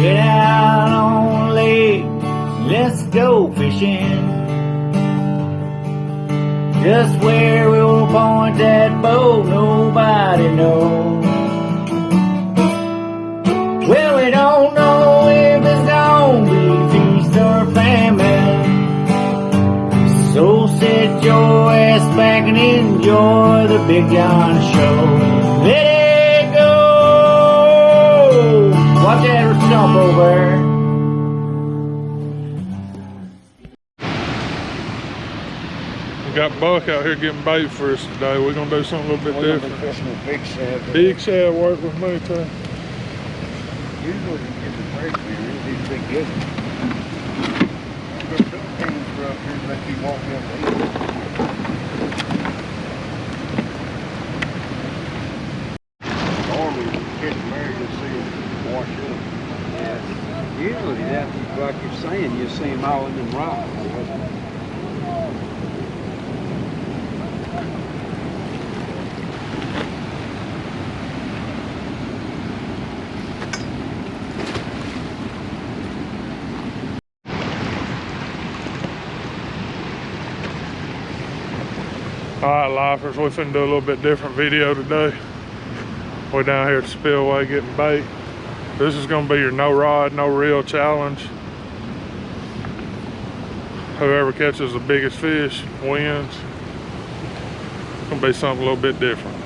Get out on the lake, let's go fishing. Just where we'll point that boat, nobody knows. Well, we don't know if it's gonna be feast or famine. So sit your ass back and enjoy the Big John Show. Let it go! Watch that stump over. We got Buck out here getting bait for us today. We're gonna do something a little bit different. Fishing with big shad. Big shad work with me too. Usually you get the break here, these big good. The Philippines were up here, let you walk in there. Normally, getting married to see them wash up. Yeah. Usually, that, like you're saying, you see them all in them rocks. Alright, lifers, we're finna do a little bit different video today. We're down here at the spillway getting bait. This is gonna be your no rod, no reel challenge. Whoever catches the biggest fish wins. It's gonna be something a little bit different.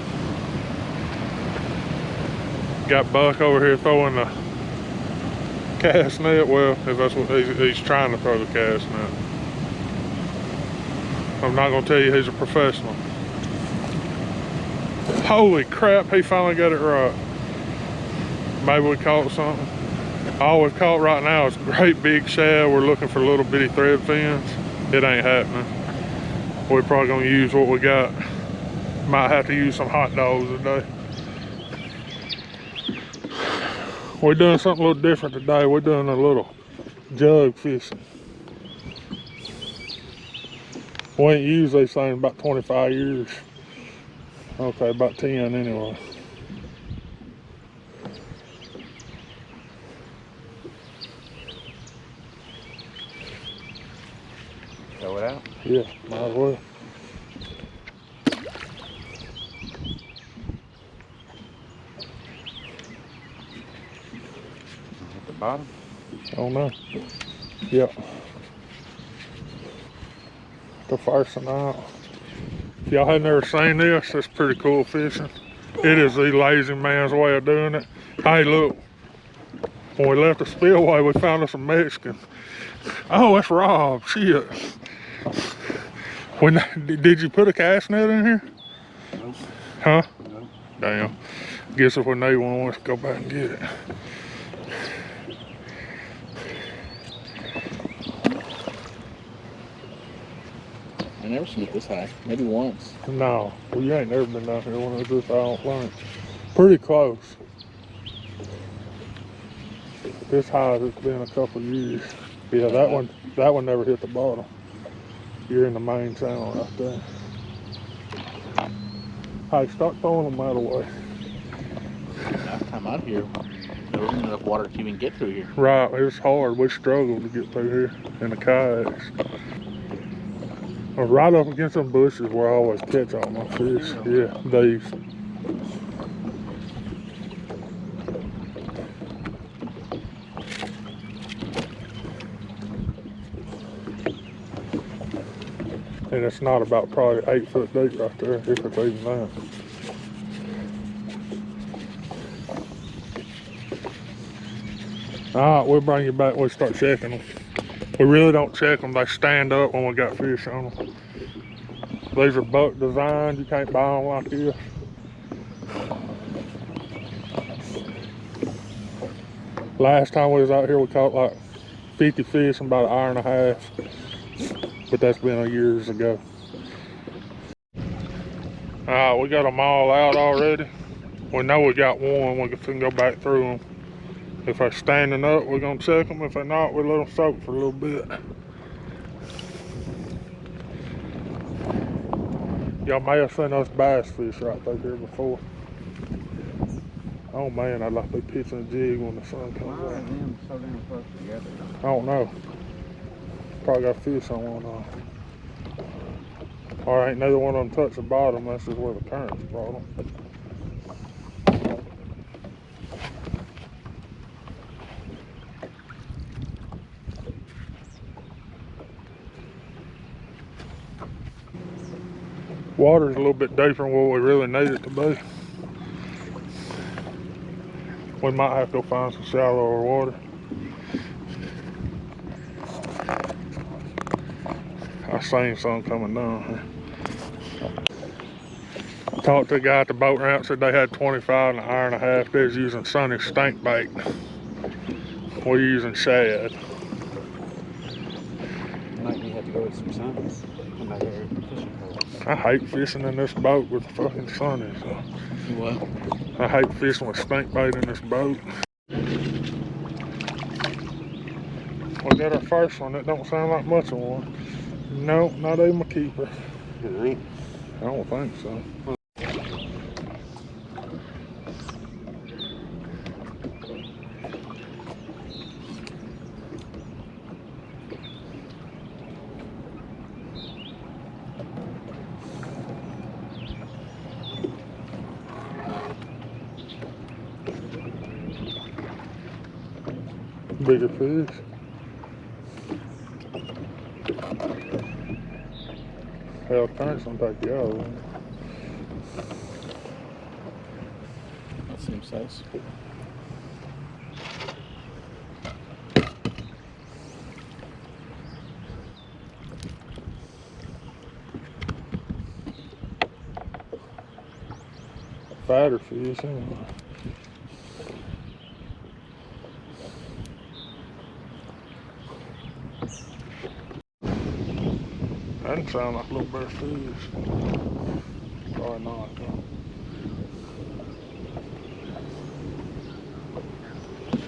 Got Buck over here throwing the cast net. Well, if that's what he's trying to throw, the cast net. I'm not gonna tell you he's a professional. Holy crap, he finally got it right. Maybe we caught something. All we've caught right now is great big shad. We're looking for little bitty thread fins. It ain't happening. We're probably gonna use what we got. Might have to use some hot dogs today. We're doing something a little different today. We're doing a little jug fishing. We ain't used these things about 25 years. Okay, about 10 anyway. Throw it out? Yeah, might as well. At the bottom? I don't know. Yep. The first one out. If y'all had never seen this, it's pretty cool fishing. It is the lazy man's way of doing it. Hey, look. When we left the spillway, we found us a Mexican. Oh, that's Rob. Shit. Did you put a cast net in here? Nope. Huh? Nope. Damn. Guess if we need one, let's go back and get it. I never seen it this high. Maybe once. No, well, you ain't never been down here when it was this high, I don't think. Pretty close. This high as it's been a couple of years. Yeah, that one never hit the bottom. You're in the main channel right there. Hey, start throwing them out of the way. Last time out here, there wasn't enough water to even get through here. Right, it's hard. We struggled to get through here in the kayaks. Right up against them bushes where I always catch all my fish. Yeah, these. And it's not about probably 8 foot deep right there, if it's even that. All right, we'll bring you back. We'll start checking them. We really don't check them. They stand up when we got fish on them. These are buck designed. You can't buy them like this. Last time we was out here, we caught like 50 fish in about an hour and a half. But that's been years ago. All right, we got them all out already. We know we got one. We can go back through them. If they're standing up, we're gonna check them. If they're not, we let them soak for a little bit. Y'all may have seen us bass fish right through here before. Oh man, I'd like to be pitching a jig when the sun Why comes are out. them so damn close together? I don't know. Probably got fish on one of them. Or ain't neither one of them touch the bottom. That's just where the currents brought them. Water's a little bit deeper than what we really need it to be. We might have to go find some shallower water. I seen some coming down here. Talked to a guy at the boat ramp, said they had 25 in an hour and a half. They was using Sonny's stink bait. We're using shad. Might have to go with some suns. Come back here fishing for us. I hate fishing in this boat with the fucking Sonny. So. What? I hate fishing with stink bait in this boat. We got our first one. That don't sound like much of one. No, not even a keeper. I don't think so. Bigger fish. Hell, current's gonna take you out. That seems size. Fatter fish, anyway. That didn't sound like a little bear fish. Probably not, though.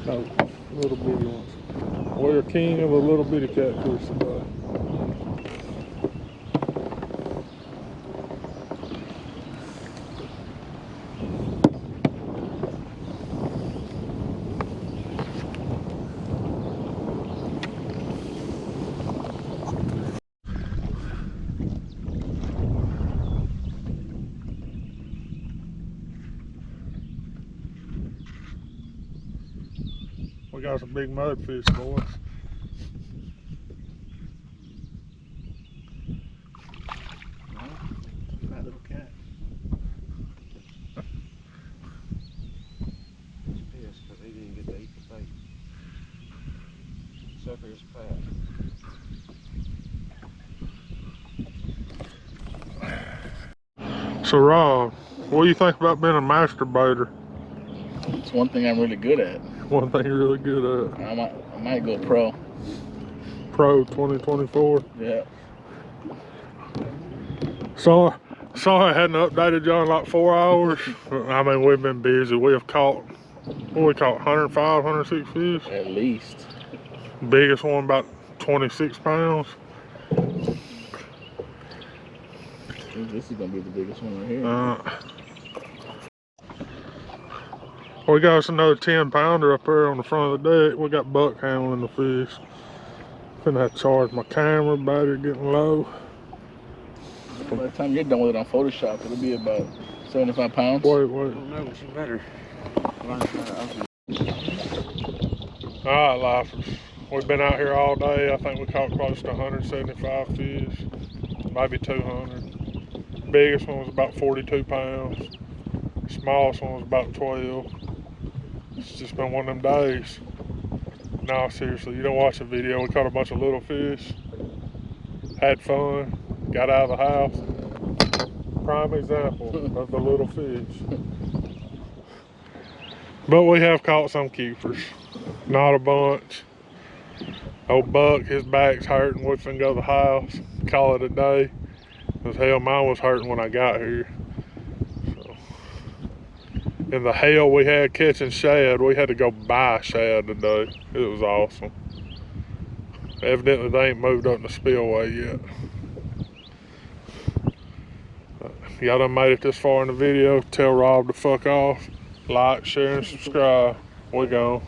No, little bitty ones. We're king of a little bitty catfish today. We got some big mudfish, boys. That little cat. He's pissed because he didn't get to eat the bait. Sucker's fat. So Rob, what do you think about being a master baiter? It's one thing I'm really good at. One thing you're really good at. I might go pro. Pro 2024. Yeah. Sorry I hadn't updated y'all in like 4 hours. I mean, we've been busy. We have caught, what we caught, 105, 106 fish? At least. Biggest one about 26 pounds. This is gonna be the biggest one right here. We got us another 10 pounder up there on the front of the deck. We got Buck handling the fish. Finna have to charge my camera, battery getting low. By the time you're done with it on Photoshop, it'll be about 75 pounds. Wait. I don't know, but you better learn how to open it. All right, lifers. We've been out here all day. I think we caught close to 175 fish, maybe 200. Biggest one was about 42 pounds. Smallest one was about 12. It's just been one of them days. No, seriously, you don't watch the video. We caught a bunch of little fish, had fun, got out of the house. Prime example of the little fish. But we have caught some keepers, not a bunch. Old Buck, his back's hurting. We finna go to the house, call it a day. Cause hell, mine was hurting when I got here. So, in the hell we had catching shad, we had to go buy shad today. It was awesome. Evidently they ain't moved up in the spillway yet. Y'all done made it this far in the video. Tell Rob to fuck off. Like, share, and subscribe. We gone.